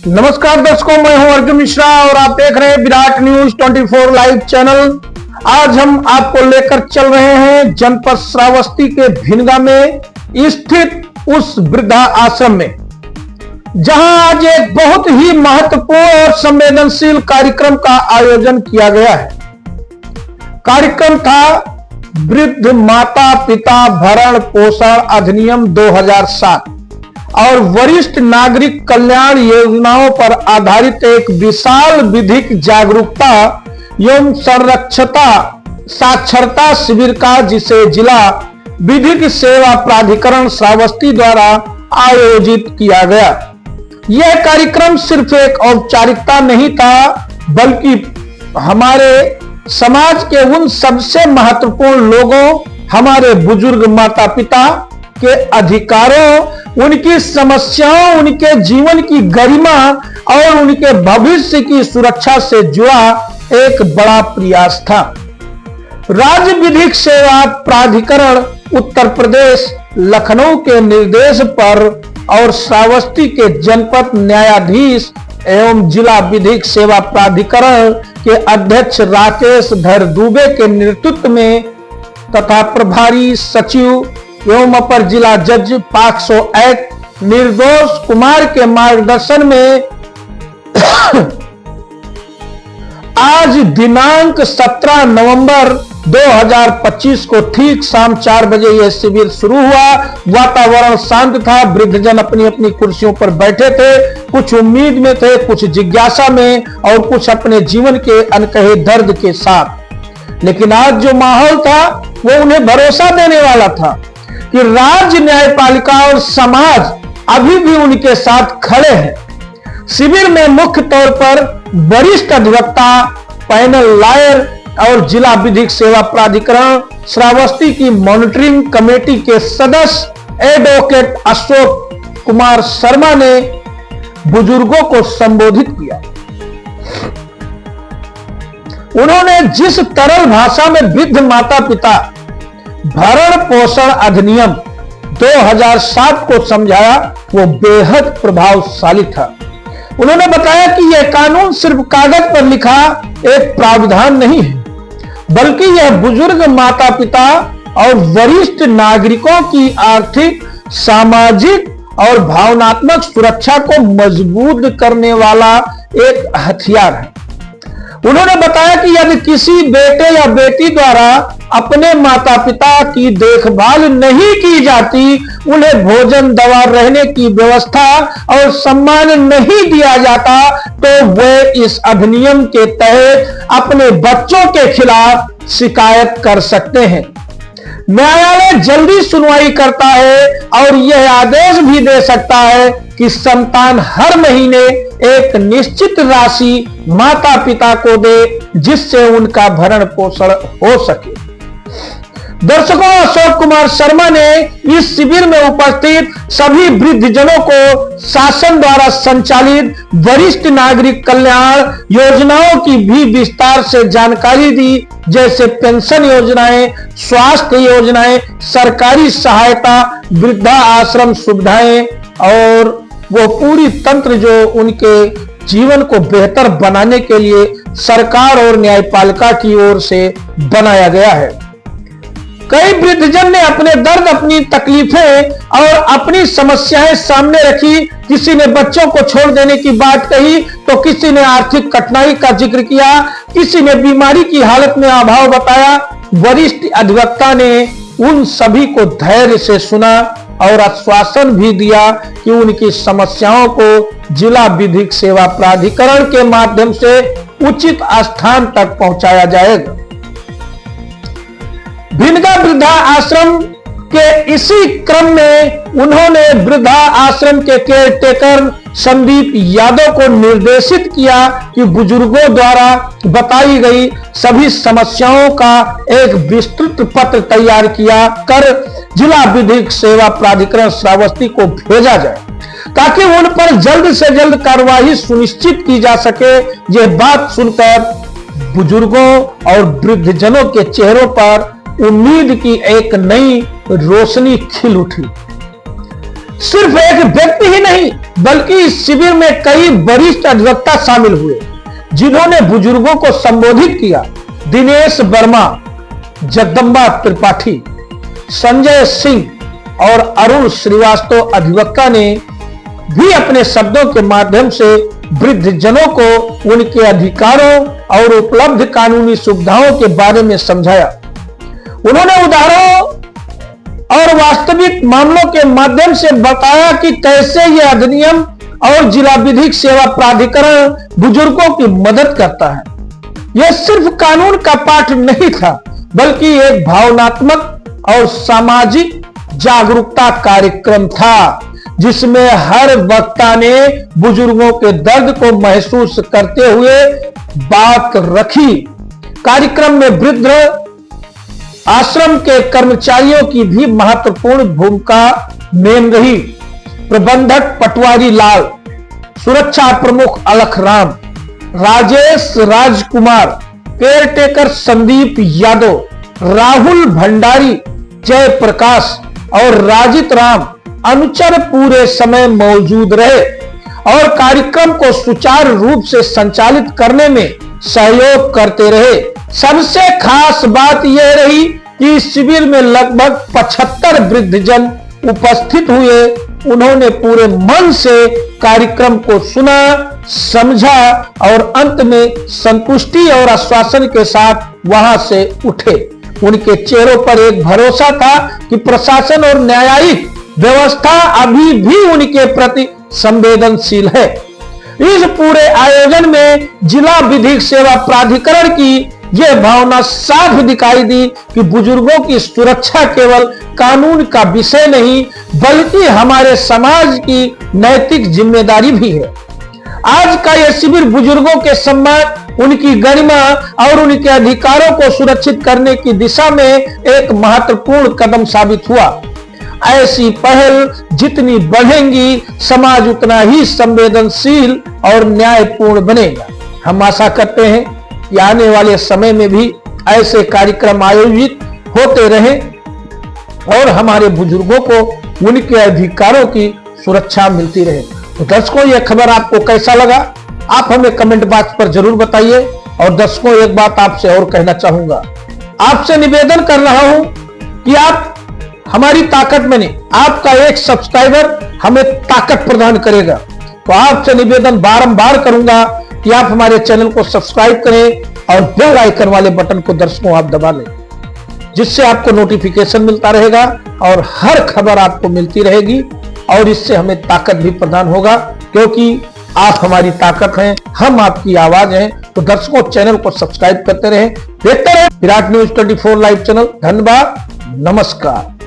नमस्कार दर्शकों, मैं हूं अर्जुन मिश्रा और आप देख रहे हैं विराट न्यूज 24 लाइव चैनल। आज हम आपको लेकर चल रहे हैं जनपद श्रावस्ती के भिनगा में स्थित उस वृद्धा आश्रम में, जहां आज एक बहुत ही महत्वपूर्ण और संवेदनशील कार्यक्रम का आयोजन किया गया है। कार्यक्रम था वृद्ध माता पिता भरण पोषण अधिनियम 2007 और वरिष्ठ नागरिक कल्याण योजनाओं पर आधारित एक विशाल विधिक जागरूकता एवं संरक्षता साक्षरता शिविर का, जिसे जिला विधिक सेवा प्राधिकरण श्रावस्ती द्वारा आयोजित किया गया। यह कार्यक्रम सिर्फ एक औपचारिकता नहीं था, बल्कि हमारे समाज के उन सबसे महत्वपूर्ण लोगों, हमारे बुजुर्ग माता पिता के अधिकारों, उनकी समस्याओं, उनके जीवन की गरिमा और उनके भविष्य की सुरक्षा से जुड़ा एक बड़ा प्रयास था। राज्य विधिक सेवा प्राधिकरण उत्तर प्रदेश लखनऊ के निर्देश पर और श्रावस्ती के जनपद न्यायाधीश एवं जिला विधिक सेवा प्राधिकरण के अध्यक्ष राकेश धर दुबे के नेतृत्व में तथा प्रभारी सचिव एवं अपर जिला जज पॉक्सो एक्ट निर्दोष कुमार के मार्गदर्शन में आज दिनांक 17 नवंबर 2025 को ठीक शाम 4 बजे यह शिविर शुरू हुआ। वातावरण शांत था, वृद्धजन अपनी अपनी कुर्सियों पर बैठे थे, कुछ उम्मीद में थे, कुछ जिज्ञासा में और कुछ अपने जीवन के अनकहे दर्द के साथ। लेकिन आज जो माहौल था वो उन्हें भरोसा देने वाला था कि राज्य न्यायपालिका और समाज अभी भी उनके साथ खड़े हैं। शिविर में मुख्य तौर पर वरिष्ठ अधिवक्ता, पैनल लॉयर और जिला विधिक सेवा प्राधिकरण श्रावस्ती की मॉनिटरिंग कमेटी के सदस्य एडवोकेट अशोक कुमार शर्मा ने बुजुर्गों को संबोधित किया। उन्होंने जिस तरल भाषा में वृद्ध माता पिता भरण पोषण अधिनियम 2007 को समझाया, वो बेहद प्रभावशाली था। उन्होंने बताया कि यह कानून सिर्फ कागज पर लिखा एक प्रावधान नहीं है, बल्कि यह बुजुर्ग माता पिता और वरिष्ठ नागरिकों की आर्थिक, सामाजिक और भावनात्मक सुरक्षा को मजबूत करने वाला एक हथियार है। उन्होंने बताया कि यदि किसी बेटे या बेटी द्वारा अपने माता पिता की देखभाल नहीं की जाती, उन्हें भोजन, दवा, रहने की व्यवस्था और सम्मान नहीं दिया जाता, तो वे इस अधिनियम के तहत अपने बच्चों के खिलाफ शिकायत कर सकते हैं। न्यायालय जल्दी सुनवाई करता है और यह आदेश भी दे सकता है कि संतान हर महीने एक निश्चित राशि माता पिता को दे, जिससे उनका भरण पोषण हो सके। दर्शकों, अशोक कुमार शर्मा ने इस शिविर में उपस्थित सभी वृद्धजनों को शासन द्वारा संचालित वरिष्ठ नागरिक कल्याण योजनाओं की भी विस्तार से जानकारी दी, जैसे पेंशन योजनाएं, स्वास्थ्य योजनाएं, सरकारी सहायता, वृद्धा आश्रम सुविधाएं और वो पूरी तंत्र जो उनके जीवन को बेहतर बनाने के लिए सरकार और न्यायपालिका की ओर से बनाया गया है। कई वृद्धजन ने अपने दर्द, अपनी तकलीफें और अपनी समस्याएं सामने रखी। किसी ने बच्चों को छोड़ देने की बात कही, तो किसी ने आर्थिक कठिनाई का जिक्र किया, किसी ने बीमारी की हालत में अभाव बताया। वरिष्ठ अधिवक्ता ने उन सभी को धैर्य से सुना और आश्वासन भी दिया कि उनकी समस्याओं को जिला विधिक सेवा प्राधिकरण के माध्यम से उचित स्थान तक पहुंचाया जाएगा। भिनगा वृद्धा आश्रम के इसी क्रम में उन्होंने वृद्धा आश्रम के केयरटेकर संदीप यादव को निर्देशित किया कि बुजुर्गों द्वारा बताई गई सभी समस्याओं का एक विस्तृत पत्र तैयार किया कर जिला विधिक सेवा प्राधिकरण श्रावस्ती को भेजा जाए, ताकि उन पर जल्द से जल्द कार्रवाई सुनिश्चित की जा सके। यह बात सुनकर बुजुर्गों और वृद्धजनों के चेहरों पर उम्मीद की एक नई रोशनी खिल उठी। सिर्फ एक व्यक्ति ही नहीं बल्कि इस शिविर में कई वरिष्ठ अधिवक्ता शामिल हुए जिन्होंने बुजुर्गों को संबोधित किया। दिनेश वर्मा, जगदम्बा त्रिपाठी, संजय सिंह और अरुण श्रीवास्तव अधिवक्ता ने भी अपने शब्दों के माध्यम से वृद्धजनों को उनके अधिकारों और उपलब्ध कानूनी सुविधाओं के बारे में समझाया। उन्होंने उदाहरणों और वास्तविक मामलों के माध्यम से बताया कि कैसे यह अधिनियम और जिला विधिक सेवा प्राधिकरण बुजुर्गों की मदद करता है। यह सिर्फ कानून का पाठ नहीं था, बल्कि एक भावनात्मक और सामाजिक जागरूकता कार्यक्रम था, जिसमें हर वक्ता ने बुजुर्गों के दर्द को महसूस करते हुए बात रखी। कार्यक्रम में वृद्ध आश्रम के कर्मचारियों की भी महत्वपूर्ण भूमिका मेन रही। प्रबंधक पटवारी लाल, सुरक्षा प्रमुख अलख राम, राजेश राजकुमार, केयरटेकर संदीप यादव, राहुल भंडारी, जयप्रकाश और राजित राम अनुचर पूरे समय मौजूद रहे और कार्यक्रम को सुचारू रूप से संचालित करने में सहयोग करते रहे। सबसे खास बात यह रही कि इस शिविर में लगभग 75 वृद्धजन उपस्थित हुए। उन्होंने पूरे मन से कार्यक्रम को सुना, समझा और अंत में संतुष्टि और आश्वासन के साथ वहां से उठे। उनके चेहरों पर एक भरोसा था कि प्रशासन और न्यायिक व्यवस्था अभी भी उनके प्रति संवेदनशील है। इस पूरे आयोजन में जिला विधिक सेवा प्राधिकरण की यह भावना साफ दिखाई दी कि बुजुर्गों की सुरक्षा केवल कानून का विषय नहीं, बल्कि हमारे समाज की नैतिक जिम्मेदारी भी है। आज का यह शिविर बुजुर्गों के सम्मान, उनकी गरिमा और उनके अधिकारों को सुरक्षित करने की दिशा में एक महत्वपूर्ण कदम साबित हुआ। ऐसी पहल जितनी बढ़ेंगी, समाज उतना ही संवेदनशील और न्यायपूर्ण बनेगा। हम आशा करते हैं कि आने वाले समय में भी ऐसे कार्यक्रम आयोजित होते रहें और हमारे बुजुर्गों को उनके अधिकारों की सुरक्षा मिलती रहे। तो दर्शकों, यह खबर आपको कैसा लगा, आप हमें कमेंट बॉक्स पर जरूर बताइए। और दर्शकों, एक बात आपसे और कहना चाहूंगा, आपसे निवेदन कर रहा हूं कि आप हमारी ताकत बने। आपका एक सब्सक्राइबर हमें ताकत प्रदान करेगा। तो आपसे निवेदन बारंबार करूंगा कि आप हमारे चैनल को सब्सक्राइब करें और बेल आइकन वाले बटन को दर्शकों आप दबा लें, जिससे आपको नोटिफिकेशन मिलता रहेगा और हर खबर आपको मिलती रहेगी। और इससे हमें ताकत भी प्रदान होगा, क्योंकि आप हमारी ताकत हैं, हम आपकी आवाज हैं। तो दर्शकों, चैनल को सब्सक्राइब करते रहें, देखते रहें विराट न्यूज 24 लाइव चैनल। धन्यवाद, नमस्कार।